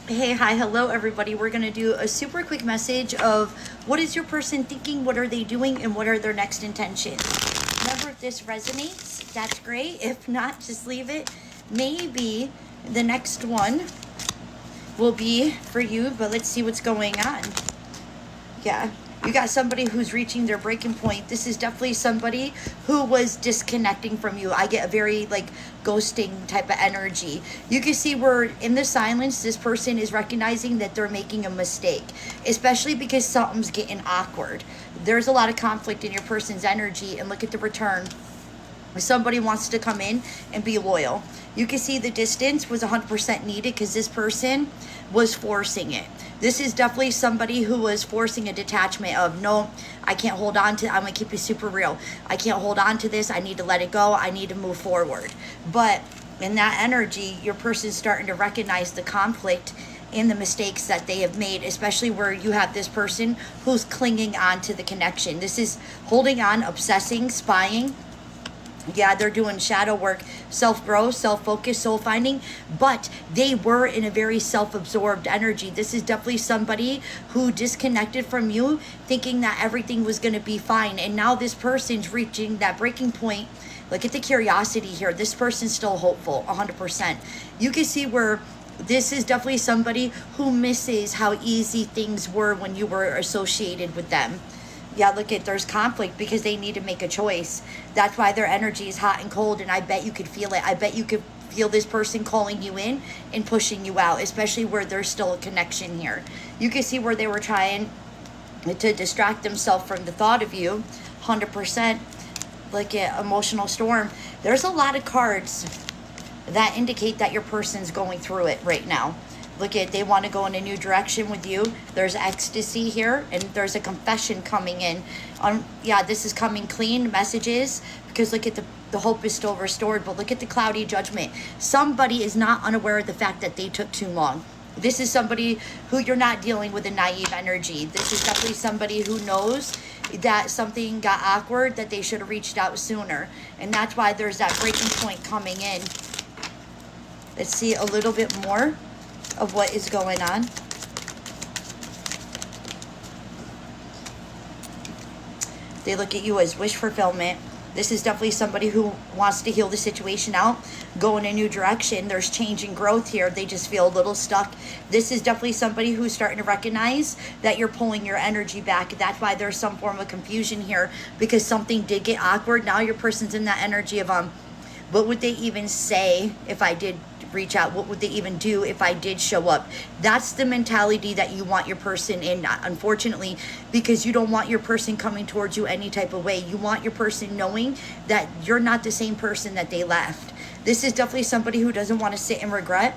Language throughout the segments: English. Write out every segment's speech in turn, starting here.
Hey, hi, hello, everybody. We're going to do a super quick message of what is your person thinking, what are they doing, and what are their next intentions. Remember, if this resonates, that's great. If not, just leave it. Maybe the next one will be for you, but let's see what's going on. Yeah. You got somebody who's reaching their breaking point. This is definitely somebody who was disconnecting from you. I get a very like ghosting type of energy. You can see where in the silence, this person is recognizing that they're making a mistake, especially because something's getting awkward. There's a lot of conflict in your person's energy, and look at the return. Somebody wants to come in and be loyal. You can see the distance was 100% needed because this person was forcing it. This is definitely somebody who was forcing a detachment of, no, I can't hold on to, I'm going to keep it super real. I can't hold on to this. I need to let it go. I need to move forward. But in that energy, your person's starting to recognize the conflict and the mistakes that they have made, especially where you have this person who's clinging on to the connection. This is holding on, obsessing, spying. Yeah, they're doing shadow work, self-growth, self-focus, soul-finding, but they were in a very self-absorbed energy. This is definitely somebody who disconnected from you, thinking that everything was going to be fine. And now this person's reaching that breaking point. Look at the curiosity here. This person's still hopeful, 100%. You can see where this is definitely somebody who misses how easy things were when you were associated with them. Yeah, look at, there's conflict because they need to make a choice. That's why their energy is hot and cold, and I bet you could feel it. I bet you could feel this person calling you in and pushing you out, especially where there's still a connection here. You can see where they were trying to distract themselves from the thought of you, 100%. Like an emotional storm. There's a lot of cards that indicate that your person's going through it right now. Look at, they want to go in a new direction with you. There's ecstasy here, and there's a confession coming in. Yeah, this is coming clean messages, because look at the hope is still restored, but look at the cloudy judgment. Somebody is not unaware of the fact that they took too long. This is somebody who you're not dealing with a naive energy. This is definitely somebody who knows that something got awkward, that they should have reached out sooner. And that's why there's that breaking point coming in. Let's see a little bit more of what is going on. They look at you as wish fulfillment. This is definitely somebody who wants to heal the situation out, go in a new direction. There's change and growth here. They just feel a little stuck. This is definitely somebody who's starting to recognize that you're pulling your energy back. That's why there's some form of confusion here, because something did get awkward. Now your person's in that energy of, what would they even say if I did reach out? What would they even do if I did show up? That's the mentality that you want your person in, unfortunately, because you don't want your person coming towards you any type of way. You want your person knowing that you're not the same person that they left. This is definitely somebody who doesn't want to sit in regret.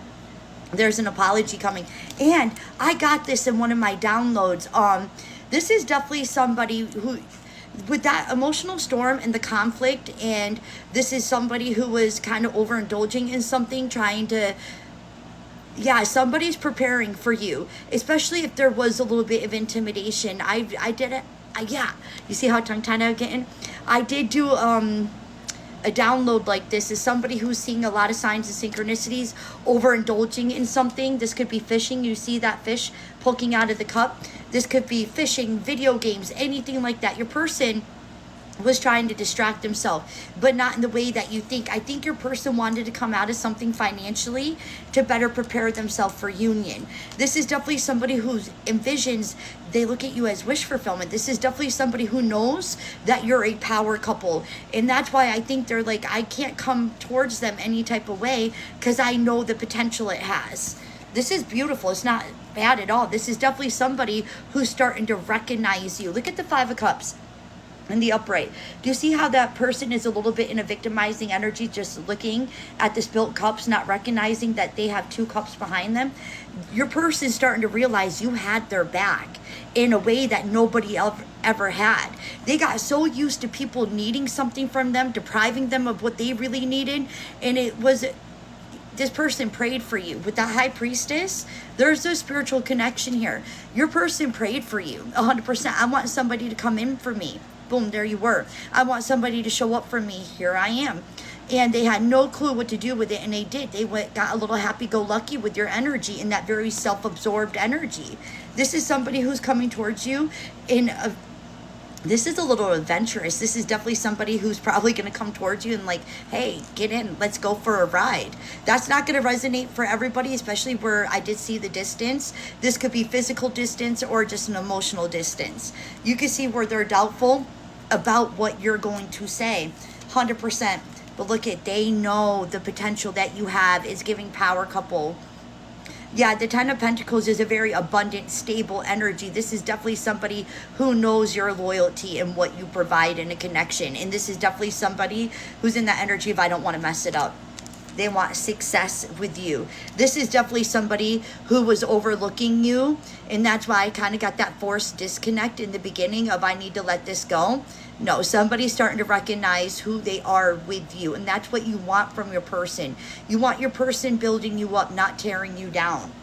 There's an apology coming. And I got this in one of my downloads. This is definitely somebody who, with that emotional storm and the conflict, and this is somebody who was kind of overindulging in something, trying to, yeah, somebody's preparing for you, especially if there was a little bit of intimidation. I did it. Yeah, you see how tongue-tied I'm getting? I did do a download like this. Is somebody who's seeing a lot of signs and synchronicities, overindulging in something. This could be fishing. You see that fish poking out of the cup. This could be fishing, video games, anything like that. Your person was trying to distract themselves, but not in the way that you think. I think your person wanted to come out of something financially to better prepare themselves for union. This is definitely somebody who envisions, they look at you as wish fulfillment. This is definitely somebody who knows that you're a power couple. And that's why I think they're like, I can't come towards them any type of way because I know the potential it has. This is beautiful. It's not bad at all. This is definitely somebody who's starting to recognize you. Look at the Five of Cups in the upright. Do you see how that person is a little bit in a victimizing energy, just looking at the spilt cups, not recognizing that they have two cups behind them? Your person's starting to realize you had their back in a way that nobody ever had. They got so used to people needing something from them, depriving them of what they really needed, and it was, this person prayed for you. With that High Priestess, there's a spiritual connection here. Your person prayed for you 100%. I want somebody to come in for me. Boom, there you were. I want somebody to show up for me. Here I am. and they had no clue what to do with it, and they did. They got a little happy-go-lucky with your energy in that very self-absorbed energy. This is somebody who's coming towards you in a, this is a little adventurous. This is definitely somebody who's probably going to come towards you and like, hey, get in, let's go for a ride. That's not going to resonate for everybody, especially where I did see the distance. This could be physical distance or just an emotional distance. You can see where they're doubtful about what you're going to say, 100%. But look at, they know the potential that you have is giving power couple. Yeah, the Ten of Pentacles is a very abundant, stable energy. This is definitely somebody who knows your loyalty and what you provide in a connection. And this is definitely somebody who's in that energy of I don't want to mess it up. They want success with you. This is definitely somebody who was overlooking you. And that's why I kind of got that forced disconnect in the beginning of I need to let this go. No, somebody's starting to recognize who they are with you. And that's what you want from your person. You want your person building you up, not tearing you down.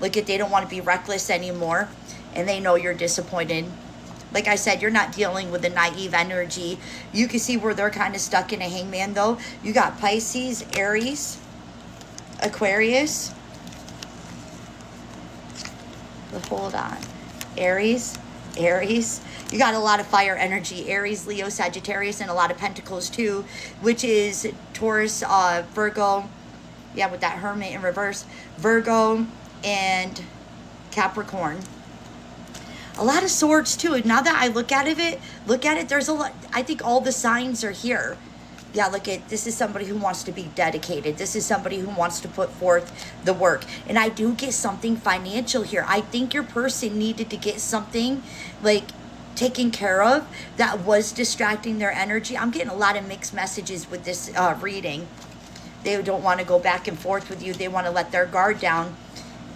Look at, they don't want to be reckless anymore. And they know you're disappointed. Like I said, you're not dealing with the naive energy. You can see where they're kind of stuck in a hangman though. You got Pisces, Aries, Aquarius. But hold on. Aries. You got a lot of fire energy. Aries, Leo, Sagittarius, and a lot of Pentacles too, which is Taurus, Virgo. Yeah, with that Hermit in reverse. Virgo and Capricorn. A lot of swords too. Now that I look at it, there's a lot. I think all the signs are here. Yeah, look at, this is somebody who wants to be dedicated. This is somebody who wants to put forth the work. And I do get something financial here. I think your person needed to get something like taken care of that was distracting their energy. I'm getting a lot of mixed messages with this reading. They don't want to go back and forth with you. They want to let their guard down.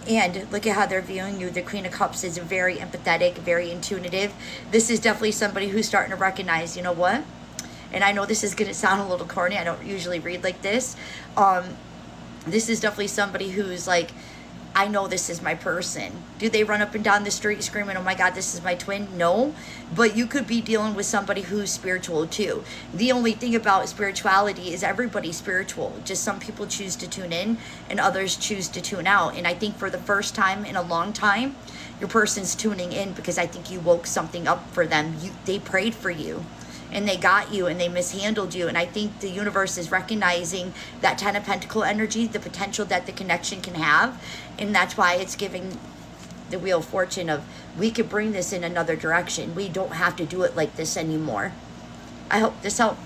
And look at how they're viewing you. The Queen of Cups is very empathetic, very intuitive. This is definitely somebody who's starting to recognize, you know what? And I know this is going to sound a little corny. I don't usually read like this. This is definitely somebody who's like, I know this is my person. Do they run up and down the street screaming, oh my God, this is my twin? No. But you could be dealing with somebody who's spiritual too. The only thing about spirituality is everybody's spiritual. Just some people choose to tune in and others choose to tune out. And I think for the first time in a long time, your person's tuning in because I think you woke something up for them. They prayed for you. And they got you and they mishandled you. And I think the universe is recognizing that Ten of Pentacle energy, the potential that the connection can have. And that's why it's giving the Wheel of Fortune of, we could bring this in another direction. We don't have to do it like this anymore. I hope this helped.